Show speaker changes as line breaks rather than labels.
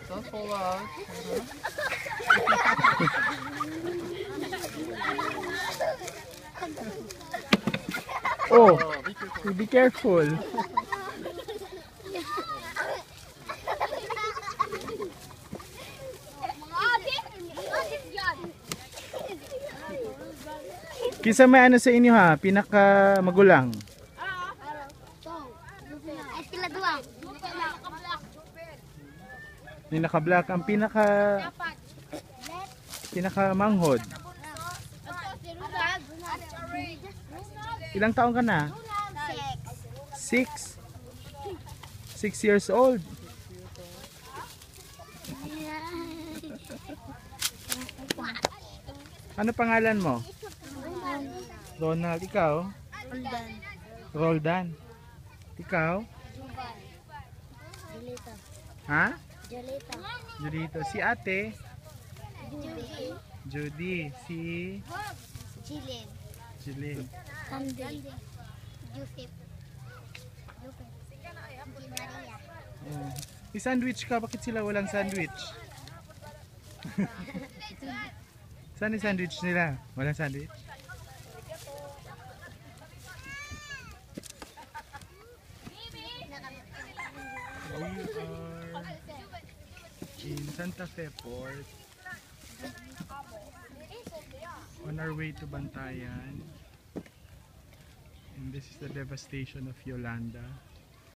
Don't fall out.
Oh, be careful. Kisa may ano sa inyo ha, pinaka magulang. Pinaka-black ang pinaka manghod. Ilang taon ka na? 6. 6 years old. Ano pangalan mo? Ronald. Ikaw?
Roldan.
Roldan. Ikaw?
Julita.
Ha?
Julita.
Julito. Si ate?
Judy.
Judy. Si
Jilin.
Jilin.
Candy. Joseph. Maria.
Oh. May sandwich ka. Bakit sila walang sandwich? Saan yung sandwich nila? Walang sandwich? We are in Santa Fe Port on our way to Bantayan, and this is the devastation of Yolanda.